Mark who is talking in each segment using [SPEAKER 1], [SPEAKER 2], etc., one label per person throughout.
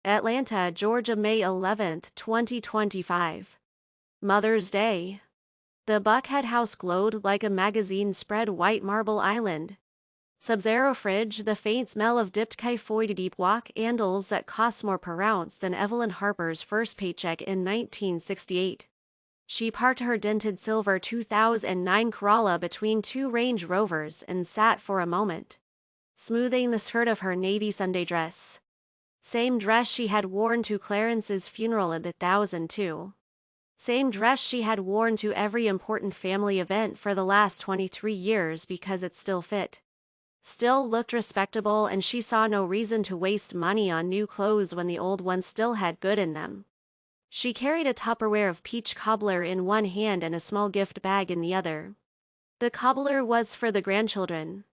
[SPEAKER 1] Atlanta, Georgia, May 11, 2025. Mother's Day. The Buckhead house glowed like a magazine spread white marble island. Sub-Zero fridge, the faint smell of dipped kyphoid deep wok candles that cost more per ounce than Evelyn Harper's first paycheck in 1968. She parked her dented silver 2009 Corolla between two Range Rovers and sat for a moment, smoothing the skirt of her navy Sunday dress. Same dress she had worn to Clarence's funeral in 2002. Same dress she had worn to every important family event for the last 23 years because it still fit. Still looked respectable, and she saw no reason to waste money on new clothes when the old ones still had good in them. She carried a Tupperware of peach cobbler in one hand and a small gift bag in the other. The cobbler was for the grandchildren.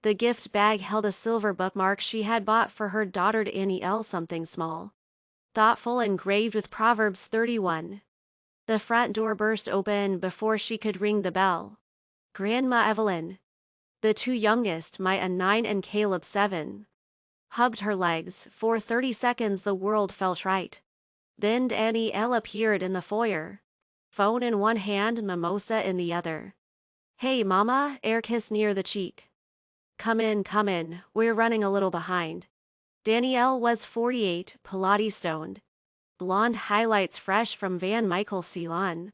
[SPEAKER 1] The gift bag held a silver bookmark she had bought for her daughter Annie L. Something small, thoughtful, engraved with Proverbs 31. The front door burst open before she could ring the bell. Grandma Evelyn, the two youngest, Maya 9 and Caleb 7, hugged her legs. For 30 seconds the world felt right. Then Annie L. appeared in the foyer, phone in one hand, mimosa in the other. "Hey, Mama," air kiss near the cheek. Come in, we're running a little behind." Danielle was 48, Pilates stoned, blonde highlights fresh from Van Michael salon.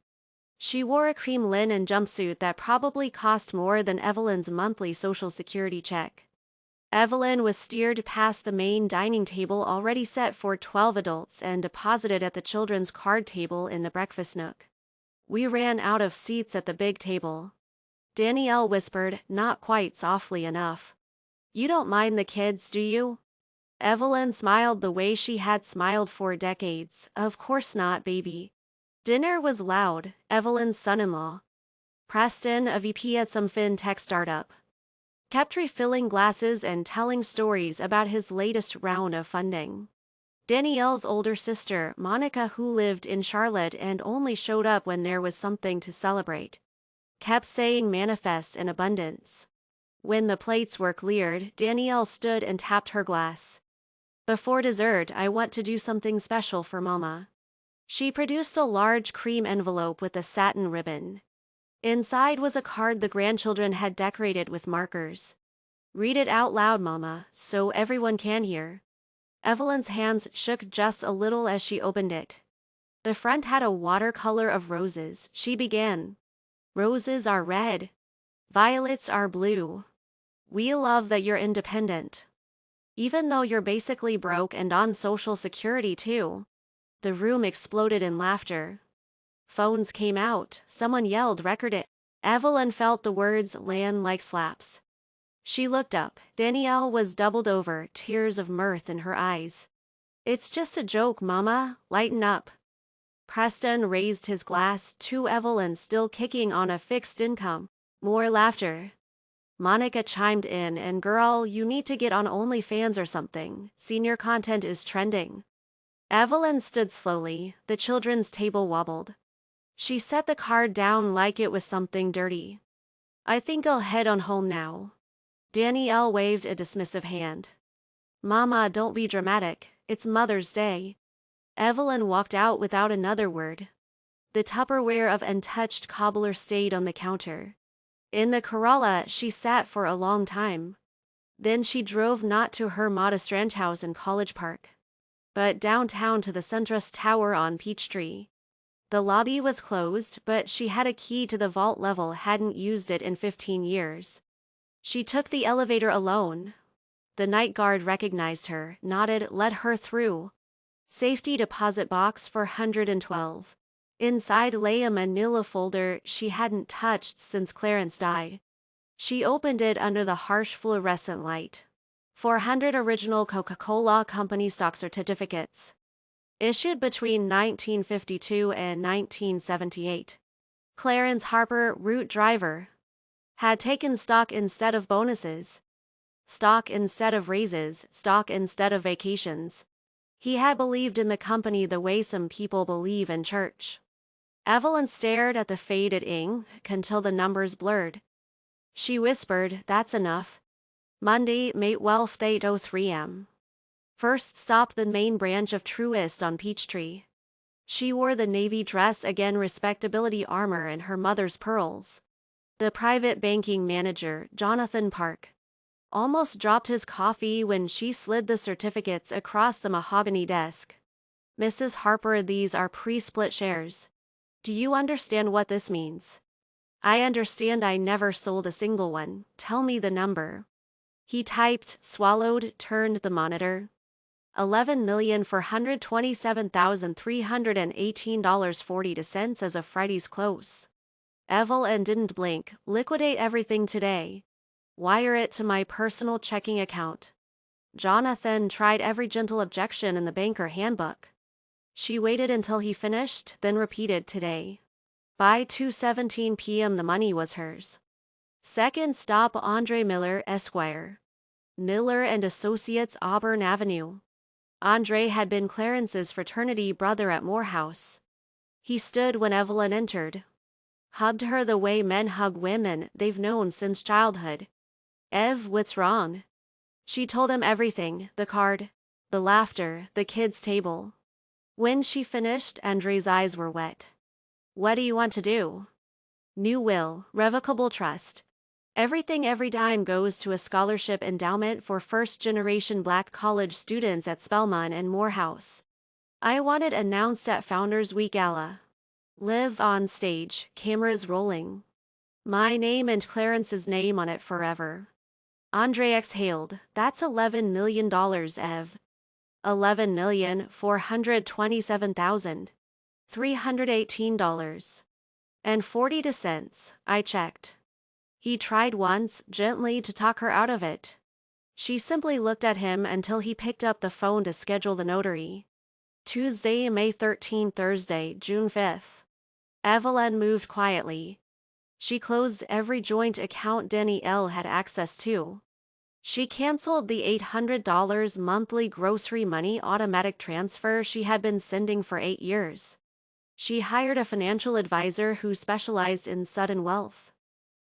[SPEAKER 1] She wore a cream linen jumpsuit that probably cost more than Evelyn's monthly Social Security check. Evelyn was steered past the main dining table already set for 12 adults and deposited at the children's card table in the breakfast nook. "We ran out of seats at the big table," Danielle whispered, not quite softly enough. "You don't mind the kids, do you?" Evelyn smiled the way she had smiled for decades. "Of course not, baby." Dinner was loud. Evelyn's son-in-law, Preston, a VP at some fintech startup, kept refilling glasses and telling stories about his latest round of funding. Danielle's older sister, Monica, who lived in Charlotte and only showed up when there was something to celebrate, kept saying manifest in abundance. When the plates were cleared, Danielle stood and tapped her glass. "Before dessert, I want to do something special for Mama." She produced a large cream envelope with a satin ribbon. Inside was a card the grandchildren had decorated with markers. "Read it out loud, Mama, so everyone can hear." Evelyn's hands shook just a little as she opened it. The front had a watercolor of roses. She began. "Roses are red. Violets are blue. We love that you're independent, even though you're basically broke and on Social Security too." The room exploded in laughter. Phones came out. Someone yelled, "Record it." Evelyn felt the words land like slaps. She looked up. Danielle was doubled over, tears of mirth in her eyes. "It's just a joke, Mama. Lighten up." Preston raised his glass to Evelyn, still kicking on a fixed income. More laughter. Monica chimed in, "And girl, you need to get on OnlyFans or something. Senior content is trending." Evelyn stood slowly. The children's table wobbled. She set the card down like it was something dirty. "I think I'll head on home now." Danielle waved a dismissive hand. "Mama, don't be dramatic. It's Mother's Day." Evelyn walked out without another word. The Tupperware of untouched cobbler stayed on the counter. In the Corolla, she sat for a long time. Then she drove not to her modest ranch house in College Park, but downtown to the SunTrust Tower on Peachtree. The lobby was closed, but she had a key to the vault level, hadn't used it in 15 years. She took the elevator alone. The night guard recognized her, nodded, let her through. Safety deposit box for 112. Inside lay a manila folder she hadn't touched since Clarence died. She opened it under the harsh fluorescent light. 400 original Coca-Cola Company stock certificates, issued between 1952 and 1978. Clarence Harper, route driver, had taken stock instead of bonuses, stock instead of raises, stock instead of vacations. He had believed in the company the way some people believe in church. Evelyn stared at the faded ink until the numbers blurred. She whispered, "That's enough. Monday, May 12th, 8:03 am." First stop the main branch of Truist on Peachtree. She wore the navy dress again, respectability armor and her mother's pearls. The private banking manager, Jonathan Park, almost dropped his coffee when she slid the certificates across the mahogany desk. Mrs. Harper, these are pre-split shares. Do you understand what this means? I understand. I never sold a single one. Tell me the number. He typed, swallowed, turned the monitor. $11,427,318.40 as of Friday's close. Evelyn didn't blink. Liquidate everything today. Wire it to my personal checking account. Jonathan tried every gentle objection in the banker handbook. She waited until he finished, then repeated, today. By 2:17 p.m. the money was hers. Second stop, Andre Miller, Esquire. Miller and Associates, Auburn Avenue. Andre had been Clarence's fraternity brother at Morehouse. He stood when Evelyn entered. Hugged her the way men hug women they've known since childhood. Ev, what's wrong? She told him everything, the card, the laughter, the kids' table. When she finished, Andre's eyes were wet. What do you want to do? New will, revocable trust. Everything, every dime goes to a scholarship endowment for first-generation Black college students at Spelman and Morehouse. I want it announced at Founders Week Gala. Live on stage, cameras rolling. My name and Clarence's name on it forever. Andre exhaled. That's $11 million, Ev. $11,427,318.40. I checked. He tried once, gently, to talk her out of it. She simply looked at him until he picked up the phone to schedule the notary. Tuesday, May 13, Thursday, June 5th. Evelyn moved quietly. She closed every joint account Danielle had access to. She canceled the $800 monthly grocery money automatic transfer she had been sending for 8 years. She hired a financial advisor who specialized in sudden wealth.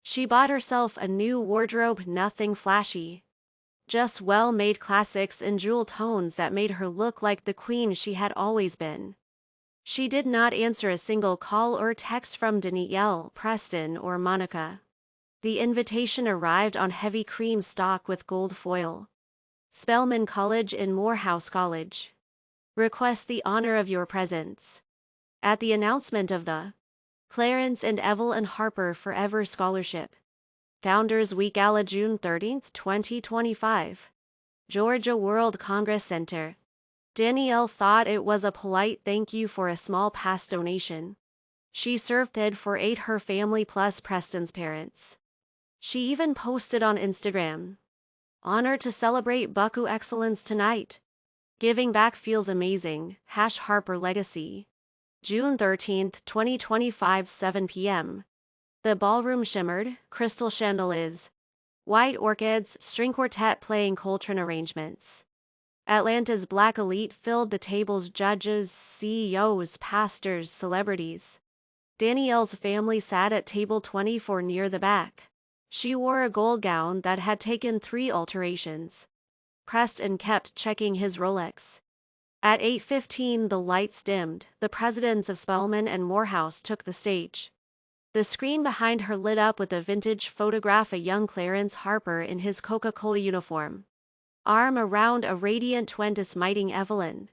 [SPEAKER 1] She bought herself a new wardrobe, nothing flashy. Just well-made classics in jewel tones that made her look like the queen she had always been. She did not answer a single call or text from Danielle, Preston, or Monica. The invitation arrived on heavy cream stock with gold foil. Spelman College in Morehouse College. Request the honor of your presence. At the announcement of the Clarence and Evelyn Harper Forever Scholarship. Founders Week Gala, June 13, 2025. Georgia World Congress Center. Danielle thought it was a polite thank you for a small past donation. She served it for 8 her family plus Preston's parents. She even posted on Instagram. Honor to celebrate Bucku excellence tonight. Giving back feels amazing. Harper Legacy. June 13, 2025, 7 p.m. The ballroom shimmered, crystal chandeliers. White orchids, string quartet playing Coltrane arrangements. Atlanta's Black elite filled the tables, judges, CEOs, pastors, celebrities. Danielle's family sat at table 24 near the back. She wore a gold gown that had taken 3 alterations. Preston kept checking his Rolex. At 8:15 the lights dimmed. The presidents of Spelman and Morehouse took the stage. The screen behind her lit up with a vintage photograph of young Clarence Harper in his Coca-Cola uniform. Arm around a radiant 20-smiting Evelyn.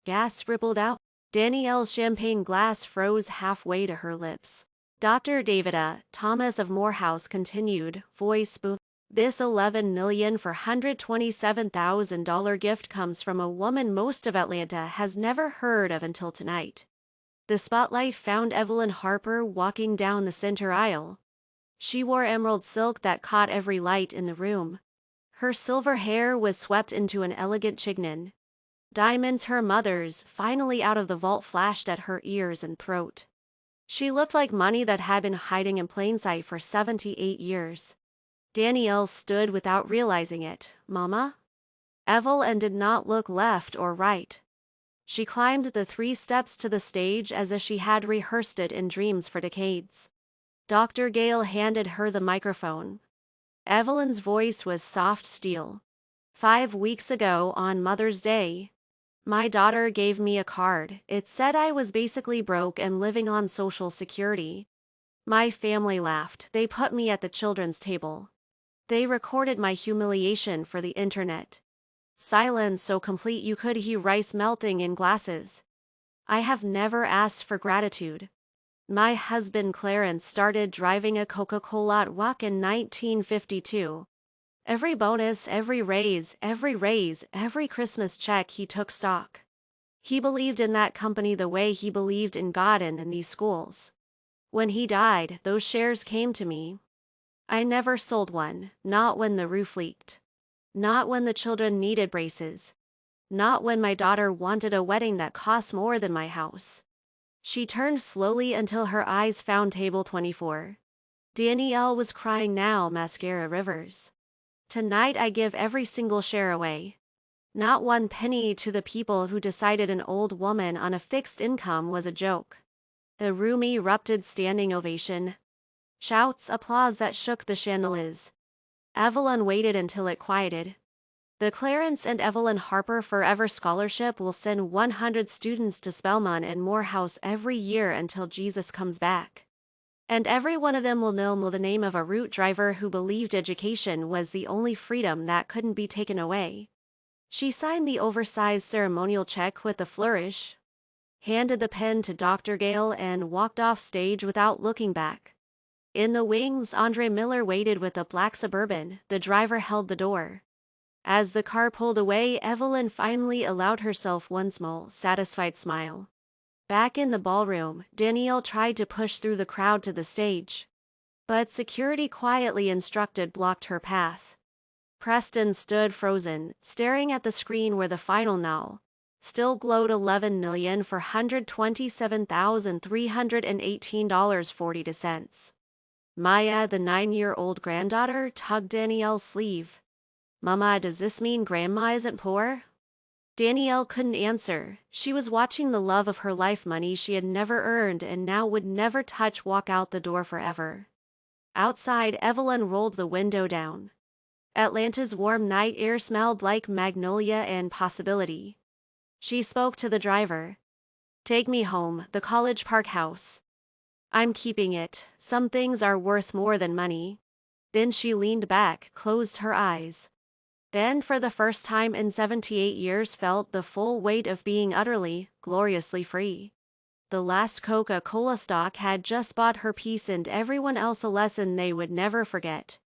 [SPEAKER 1] Gas rippled out. Danielle's champagne glass froze halfway to her lips. Dr. Davida Thomas of Morehouse continued, voice boom. This $11,427,000 gift comes from a woman most of Atlanta has never heard of until tonight. The spotlight found Evelyn Harper walking down the center aisle. She wore emerald silk that caught every light in the room. Her silver hair was swept into an elegant chignon. Diamonds, her mother's, finally out of the vault, flashed at her ears and throat. She looked like money that had been hiding in plain sight for 78 years. Danielle stood without realizing it. Mama? Evelyn did not look left or right. She climbed the 3 steps to the stage as if she had rehearsed it in dreams for decades. Dr. Gale handed her the microphone. Evelyn's voice was soft steel. 5 weeks ago on Mother's Day, my daughter gave me a card. It said I was basically broke and living on Social Security. My family laughed. They put me at the children's table. They recorded my humiliation for the internet. Silence so complete you could hear rice melting in glasses. I have never asked for gratitude. My husband Clarence started driving a Coca-Cola truck in 1952. Every bonus, every raise, every Christmas check he took stock. He believed in that company the way he believed in God and in these schools. When he died, those shares came to me. I never sold one, not when the roof leaked. Not when the children needed braces. Not when my daughter wanted a wedding that cost more than my house. She turned slowly until her eyes found table 24. Danielle was crying now, mascara rivers. Tonight I give every single share away. Not one penny to the people who decided an old woman on a fixed income was a joke. The room erupted standing ovation. Shouts, applause that shook the chandeliers. Evelyn waited until it quieted. The Clarence and Evelyn Harper Forever Scholarship will send 100 students to Spelman and Morehouse every year until Jesus comes back. And every one of them will know the name of a route driver who believed education was the only freedom that couldn't be taken away. She signed the oversized ceremonial check with a flourish, handed the pen to Dr. Gale, and walked off stage without looking back. In the wings, Andre Miller waited with a black Suburban. The driver held the door. As the car pulled away, Evelyn finally allowed herself one small, satisfied smile. Back in the ballroom, Danielle tried to push through the crowd to the stage. But security quietly instructed blocked her path. Preston stood frozen, staring at the screen where the final now still glowed $11,427,318.40. Maya, the 9-year-old granddaughter, tugged Danielle's sleeve. Mama, does this mean Grandma isn't poor? Danielle couldn't answer. She was watching the love of her life, money she had never earned and now would never touch, walk out the door forever. Outside, Evelyn rolled the window down. Atlanta's warm night air smelled like magnolia and possibility. She spoke to the driver. Take me home, the College Park house. I'm keeping it. Some things are worth more than money. Then she leaned back, closed her eyes. Then, for the first time in 78 years, felt the full weight of being utterly, gloriously free. The last Coca-Cola stock had just bought her peace and everyone else a lesson they would never forget.